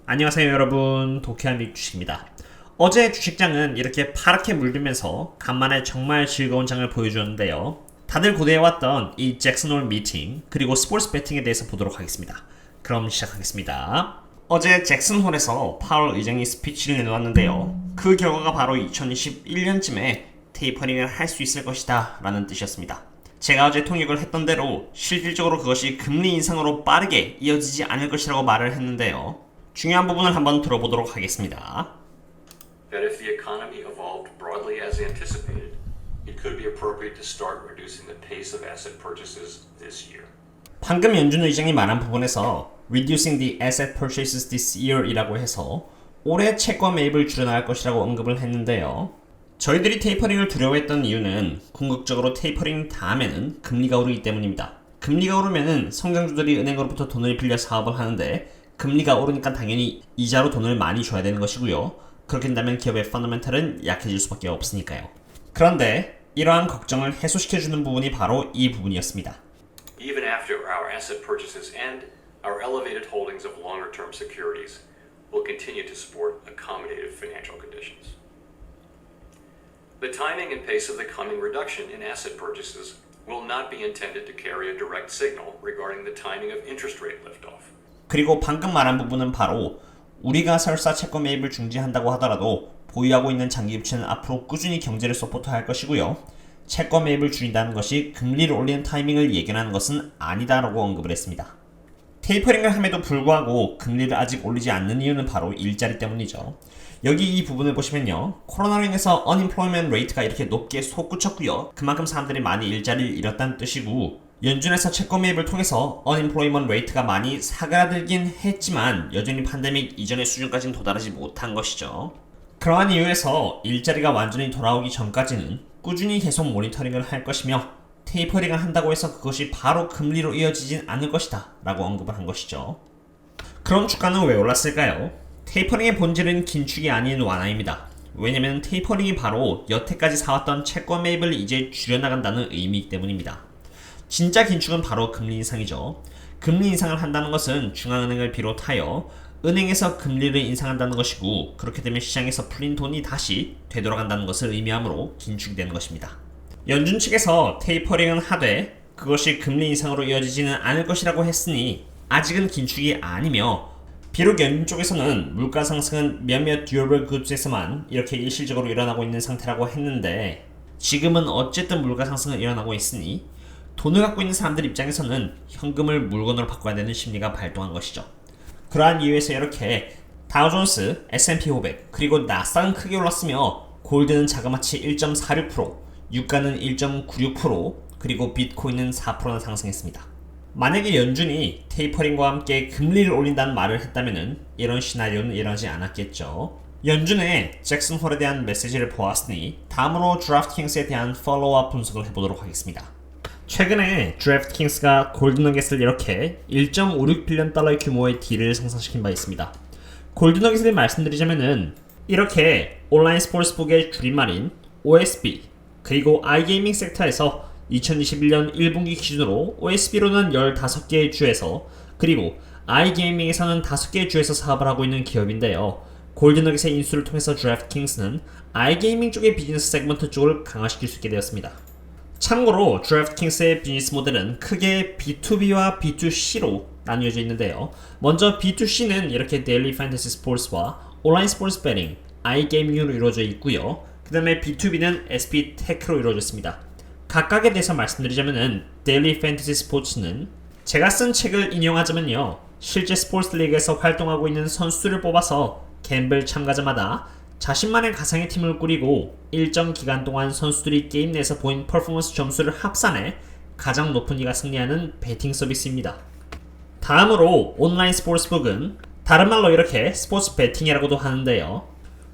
안녕하세요 여러분, 도쿄한빅 주식입니다. 어제 주식장은 이렇게 파랗게 물들면서 간만에 정말 즐거운 장을 보여주었는데요. 다들 고대해왔던 이 잭슨홀 미팅 그리고 스포츠 배팅에 대해서 보도록 하겠습니다. 그럼 시작하겠습니다. 어제 잭슨홀에서 파월 의장이 스피치를 내놓았는데요. 그 결과가 바로 2021년쯤에 테이퍼링을 할 수 있을 것이다 라는 뜻이었습니다. 제가 어제 통역을 했던 대로 실질적으로 그것이 금리 인상으로 빠르게 이어지지 않을 것이라고 말을 했는데요. 중요한 부분을 한번 들어보도록 하겠습니다. That if the economy evolved broadly as anticipated, it could be appropriate to start reducing the pace of asset purchases this year. 방금 연준 의장이 말한 부분에서 reducing the asset purchases this year 이라고 해서 올해 채권 매입을 줄여나갈 것이라고 언급을 했는데요. 저희들이 테이퍼링을 두려워했던 이유는 궁극적으로 테이퍼링 다음에는 금리가 오르기 때문입니다. 금리가 오르면은 성장주들이 은행으로부터 돈을 빌려 사업을 하는데 금리가 오르니까 당연히 이자로 돈을 많이 줘야 되는 것이고요. 그렇게 된다면 기업의 펀더멘탈은 약해질 수밖에 없으니까요. 그런데 이러한 걱정을 해소시켜주는 부분이 바로 이 부분이었습니다. Even after our asset purchases end, our elevated holdings of longer-term securities will continue to support accommodative financial conditions. The timing and pace of the coming reduction in asset purchases will not be intended to carry a direct signal regarding the timing of interest rate liftoff. 그리고 방금 말한 부분은 바로 우리가 설사 채권 매입을 중지한다고 하더라도 보유하고 있는 장기 부채는 앞으로 꾸준히 경제를 서포트할 것이고요. 채권 매입을 줄인다는 것이 금리를 올리는 타이밍을 예견하는 것은 아니다라고 언급을 했습니다. 테이퍼링을 함에도 불구하고 금리를 아직 올리지 않는 이유는 바로 일자리 때문이죠. 여기 이 부분을 보시면요. 코로나로 인해서 unemployment rate가 이렇게 높게 솟구쳤고요. 그만큼 사람들이 많이 일자리를 잃었다는 뜻이고 연준에서 채권 매입을 통해서 unemployment rate가 많이 사그라들긴 했지만 여전히 팬데믹 이전의 수준까지는 도달하지 못한 것이죠. 그러한 이유에서 일자리가 완전히 돌아오기 전까지는 꾸준히 계속 모니터링을 할 것이며 테이퍼링을 한다고 해서 그것이 바로 금리로 이어지진 않을 것이다 라고 언급을 한 것이죠. 그럼 주가는 왜 올랐을까요? 테이퍼링의 본질은 긴축이 아닌 완화입니다. 왜냐면 테이퍼링이 바로 여태까지 사왔던 채권 매입을 이제 줄여나간다는 의미이기 때문입니다. 진짜 긴축은 바로 금리 인상이죠. 금리 인상을 한다는 것은 중앙은행을 비롯하여 은행에서 금리를 인상한다는 것이고 그렇게 되면 시장에서 풀린 돈이 다시 되돌아간다는 것을 의미하므로 긴축이 되는 것입니다. 연준 측에서 테이퍼링은 하되 그것이 금리 인상으로 이어지지는 않을 것이라고 했으니 아직은 긴축이 아니며 비록 연준 쪽에서는 물가 상승은 몇몇 듀어블 굿즈에서만 이렇게 일시적으로 일어나고 있는 상태라고 했는데 지금은 어쨌든 물가 상승은 일어나고 있으니 돈을 갖고 있는 사람들 입장에서는 현금을 물건으로 바꿔야 되는 심리가 발동한 것이죠. 그러한 이유에서 이렇게 다우존스, S&P 500 그리고 나스닥은 크게 올랐으며 골드는 자그마치 1.46%, 유가는 1.96% 그리고 비트코인은 4%나 상승했습니다. 만약에 연준이 테이퍼링과 함께 금리를 올린다는 말을 했다면 이런 시나리오는 일어나지 않았겠죠. 연준의 잭슨 홀에 대한 메시지를 보았으니 다음으로 드래프트킹스에 대한 팔로우업 분석을 해보도록 하겠습니다. 최근에 드래프트킹스가 골드너겟을 이렇게 1.56빌리언 달러의 규모의 딜을 상상시킨 바 있습니다. 골드너겟을 말씀드리자면은 이렇게 온라인 스포츠북의 줄임말인 OSB 그리고 iGaming 섹터에서 2021년 1분기 기준으로 OSB로는 15개의 주에서 그리고 iGaming에서는 5개의 주에서 사업을 하고 있는 기업인데요. 골드너겟의 인수를 통해서 드래프트킹스는 iGaming 쪽의 비즈니스 세그먼트 쪽을 강화시킬 수 있게 되었습니다. 참고로 드래프트킹스의 비즈니스 모델은 크게 B2B와 B2C로 나뉘어져 있는데요. 먼저 B2C는 이렇게 데일리 판타지 스포츠와 온라인 스포츠 배팅, iGaming으로 이루어져 있고요. 그 다음에 B2B는 SBTech로 이루어져 있습니다. 각각에 대해서 말씀드리자면은 데일리 판타지 스포츠는 제가 쓴 책을 인용하자면요. 실제 스포츠 리그에서 활동하고 있는 선수들을 뽑아서 갬블 참가자마다 자신만의 가상의 팀을 꾸리고 일정 기간 동안 선수들이 게임 내에서 보인 퍼포먼스 점수를 합산해 가장 높은 이가 승리하는 베팅 서비스입니다. 다음으로 온라인 스포츠북은 다른 말로 이렇게 스포츠 베팅이라고도 하는데요.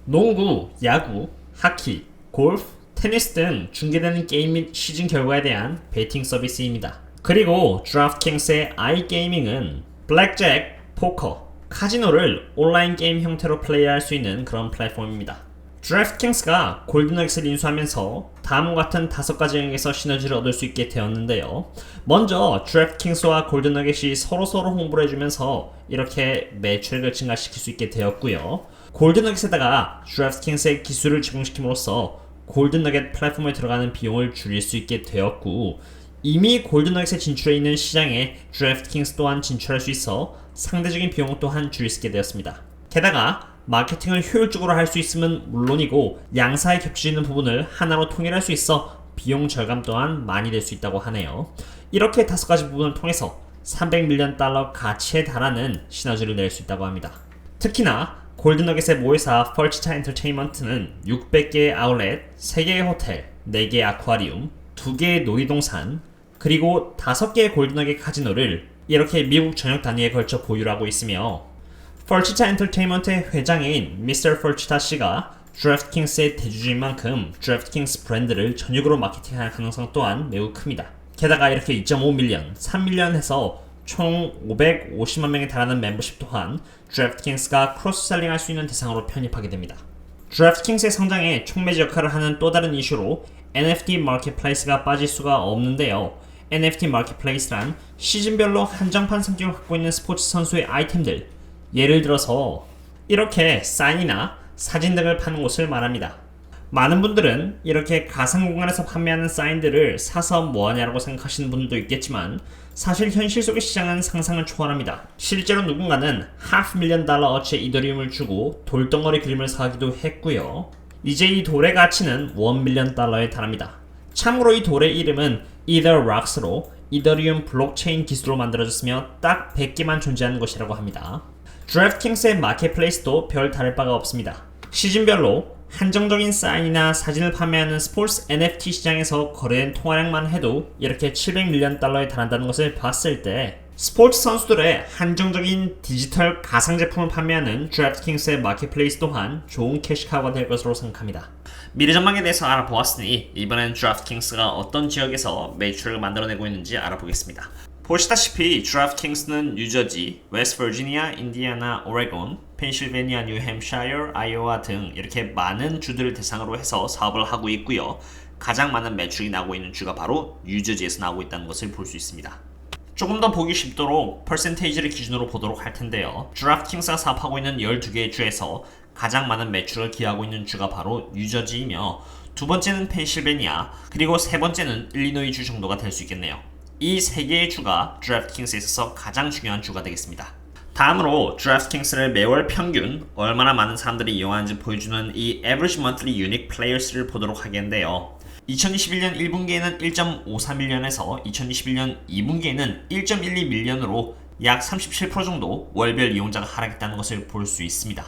농구, 야구, 하키, 골프, 테니스 등 중계되는 게임 및 시즌 결과에 대한 베팅 서비스입니다. 그리고 드래프트킹스의 iGaming은 블랙잭, 포커, 카지노를 온라인 게임 형태로 플레이할 수 있는 그런 플랫폼입니다. 드래프트킹스가 골든너겟을 인수하면서 다음과 같은 5가지 영역에서 시너지를 얻을 수 있게 되었는데요. 먼저 드래프트킹스와 골든너겟이 서로서로 홍보를 해주면서 이렇게 매출액을 증가시킬 수 있게 되었고요. 골든너겟에다가 드래프트킹스의 기술을 제공시킴으로써 골든너겟 플랫폼에 들어가는 비용을 줄일 수 있게 되었고, 이미 골든너겟에 진출해 있는 시장에 드래프트킹스 또한 진출할 수 있어 상대적인 비용 또한 줄일 수 있게 되었습니다. 게다가 마케팅을 효율적으로 할 수 있으면 물론이고 양사에 겹치는 부분을 하나로 통일할 수 있어 비용 절감 또한 많이 될 수 있다고 하네요. 이렇게 5가지 부분을 통해서 $300밀리언 가치에 달하는 시너지를 낼 수 있다고 합니다. 특히나 골든너겟의 모회사 펄치타 엔터테인먼트는 600개의 아울렛, 3개의 호텔, 4개의 아쿠아리움, 2개의 놀이동산, 그리고 5개의 골든너겟 카지노를 이렇게 미국 전역 단위에 걸쳐 보유를 하고 있으며, 펄치타 엔터테인먼트의 회장인 미스터 펄치타 씨가 드래프트킹스의 대주주인 만큼 드래프트킹스 브랜드를 전역으로 마케팅할 가능성 또한 매우 큽니다. 게다가 이렇게 2.5밀리언, 3밀리언 해서 총 550만 명에 달하는 멤버십 또한 드래프트킹스가 크로스셀링 할 수 있는 대상으로 편입하게 됩니다. 드래프트킹스의 성장에 촉매지 역할을 하는 또 다른 이슈로 NFT 마켓플레이스가 빠질 수가 없는데요. NFT 마켓플레이스란 시즌별로 한정판 성격을 갖고 있는 스포츠 선수의 아이템들, 예를 들어서 이렇게 사인이나 사진 등을 파는 곳을 말합니다. 많은 분들은 이렇게 가상 공간에서 판매하는 사인들을 사서 뭐하냐라고 생각하시는 분들도 있겠지만, 사실 현실 속의 시장은 상상을 초월합니다. 실제로 누군가는 $500,000어치의 이더리움을 주고 돌덩어리 그림을 사기도 했고요. 이제 이 돌의 가치는 $1밀리언에 달합니다. 참고로 이 돌의 이름은 Ether Rocks로 이더리움 블록체인 기술로 만들어졌으며 딱 100개만 존재하는 것이라고 합니다. 드래프트킹스의 마켓플레이스도 별 다를 바가 없습니다. 시즌별로 한정적인 사인이나 사진을 판매하는 스포츠 NFT 시장에서 거래된 통화량만 해도 이렇게 $700밀리언에 달한다는 것을 봤을 때, 스포츠 선수들의 한정적인 디지털 가상 제품을 판매하는 드래프트킹스의 마켓플레이스 또한 좋은 캐시카우가 될 것으로 생각합니다. 미래 전망에 대해서 알아보았으니 이번엔 드래프트킹스가 어떤 지역에서 매출을 만들어내고 있는지 알아보겠습니다. 보시다시피 드래프트킹스는 뉴저지, 웨스트버지니아, 인디애나, 오레곤, 펜실베니아, 뉴햄샤이어, 아이오와 등 이렇게 많은 주들을 대상으로 해서 사업을 하고 있고요. 가장 많은 매출이 나오고 있는 주가 바로 뉴저지에서 나오고 있다는 것을 볼 수 있습니다. 조금 더 보기 쉽도록 퍼센테이지를 기준으로 보도록 할 텐데요. 드래프트킹스가 사업하고 있는 12개의 주에서 가장 많은 매출을 기여하고 있는 주가 바로 뉴저지이며, 두 번째는 펜실베니아, 그리고 세 번째는 일리노이 주 정도가 될 수 있겠네요. 이 3개의 주가 드래프트킹스에 있어서 가장 중요한 주가 되겠습니다. 다음으로 드래프트킹스를 매월 평균 얼마나 많은 사람들이 이용하는지 보여주는 이 Average Monthly Unique Players를 보도록 하겠는데요. 2021년 1분기에는 1.54밀리언에서 2021년 2분기에는 1.12밀리언으로 약 37% 정도 월별 이용자가 하락했다는 것을 볼 수 있습니다.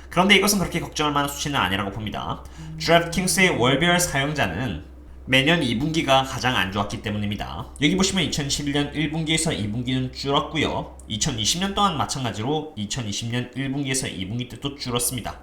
그런데 이것은 그렇게 걱정할 만한 수치는 아니라고 봅니다. 드래프트킹스의 월별 사용자는 매년 2분기가 가장 안 좋았기 때문입니다. 여기 보시면 2021년 1분기에서 2분기는 줄었고요. 2020년 또한 마찬가지로 2020년 1분기에서 2분기 때 또 줄었습니다.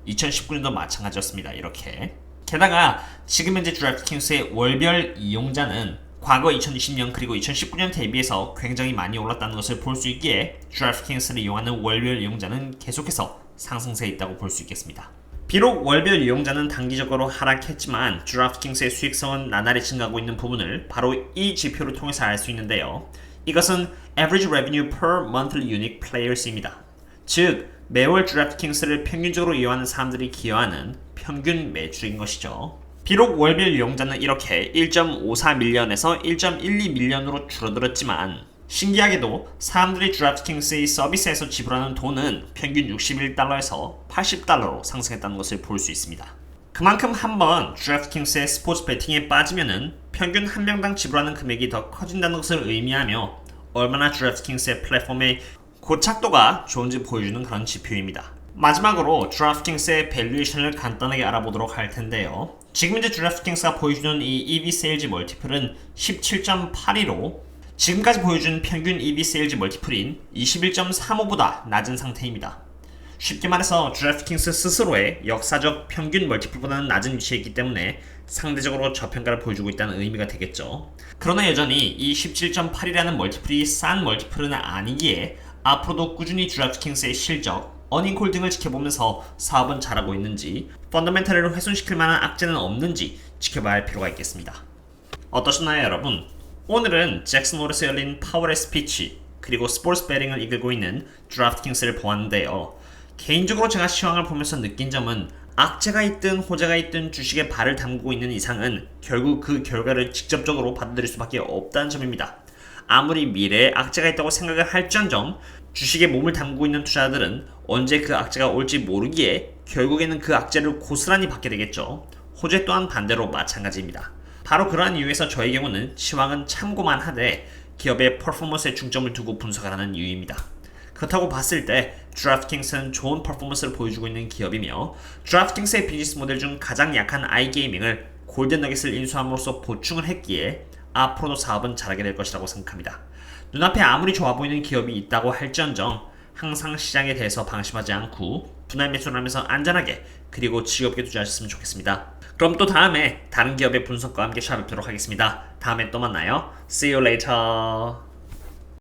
2019년도 마찬가지였습니다. 이렇게. 게다가 지금 현재 드래프트킹스의 월별 이용자는 과거 2020년 그리고 2019년 대비해서 굉장히 많이 올랐다는 것을 볼 수 있기에 드래프트킹스를 이용하는 월별 이용자는 계속해서 상승세에 있다고 볼 수 있겠습니다. 비록 월별 이용자는 단기적으로 하락했지만 드래프트킹스의 수익성은 나날이 증가하고 있는 부분을 바로 이 지표를 통해서 알 수 있는데요. 이것은 Average Revenue Per Monthly Unique Players입니다. 즉, 매월 드래프트킹스를 평균적으로 이용하는 사람들이 기여하는 평균 매출인 것이죠. 비록 월별 이용자는 이렇게 1.54밀리언에서 1.12밀리언으로 줄어들었지만, 신기하게도 사람들이 드래프트킹스의 서비스에서 지불하는 돈은 평균 $61에서 $80로 상승했다는 것을 볼 수 있습니다. 그만큼 한번 드래프트킹스의 스포츠 베팅에 빠지면은 평균 한 명당 지불하는 금액이 더 커진다는 것을 의미하며 얼마나 드래프트킹스의 플랫폼의 고착도가 좋은지 보여주는 그런 지표입니다. 마지막으로 드래프트킹스의 밸류에이션을 간단하게 알아보도록 할 텐데요. 지금 현재 드래프트킹스가 보여주는 이 EV 세일즈 멀티플은 17.82로 지금까지 보여준 평균 EV 세일즈 멀티플인 21.35보다 낮은 상태입니다. 쉽게 말해서 드래프트킹스 스스로의 역사적 평균 멀티플보다는 낮은 위치에 있기 때문에 상대적으로 저평가를 보여주고 있다는 의미가 되겠죠. 그러나 여전히 이 17.8이라는 멀티플이 싼 멀티플은 아니기에 앞으로도 꾸준히 드래프트킹스의 실적 어닝콜딩을 지켜보면서 사업은 잘하고 있는지, 펀더멘탈을 훼손시킬 만한 악재는 없는지 지켜봐야 할 필요가 있겠습니다. 어떠셨나요, 여러분? 오늘은 잭슨 홀에서 열린 파월의 스피치, 그리고 스포츠 베팅을 이끌고 있는 드래프트킹스를 보았는데요. 개인적으로 제가 시황을 보면서 느낀 점은 악재가 있든 호재가 있든 주식에 발을 담그고 있는 이상은 결국 그 결과를 직접적으로 받아들일 수밖에 없다는 점입니다. 아무리 미래에 악재가 있다고 생각을 할지언정 주식에 몸을 담그고 있는 투자자들은 언제 그 악재가 올지 모르기에 결국에는 그 악재를 고스란히 받게 되겠죠. 호재 또한 반대로 마찬가지입니다. 바로 그러한 이유에서 저의 경우는 시황은 참고만 하되 기업의 퍼포먼스에 중점을 두고 분석을 하는 이유입니다. 그렇다고 봤을 때 드래프트킹스는 좋은 퍼포먼스를 보여주고 있는 기업이며 드래프트킹스의 비즈니스 모델 중 가장 약한 아이게이밍을 골든 너겟을 인수함으로써 보충을 했기에 앞으로도 사업은 잘하게 될 것이라고 생각합니다. 눈앞에 아무리 좋아 보이는 기업이 있다고 할지언정 항상 시장에 대해서 방심하지 않고 분할 매수를 하면서 안전하게 그리고 즐겁게 투자하셨으면 좋겠습니다. 그럼 또 다음에 다른 기업의 분석과 함께 찾아뵙도록 하겠습니다. 다음에 또 만나요. See you later.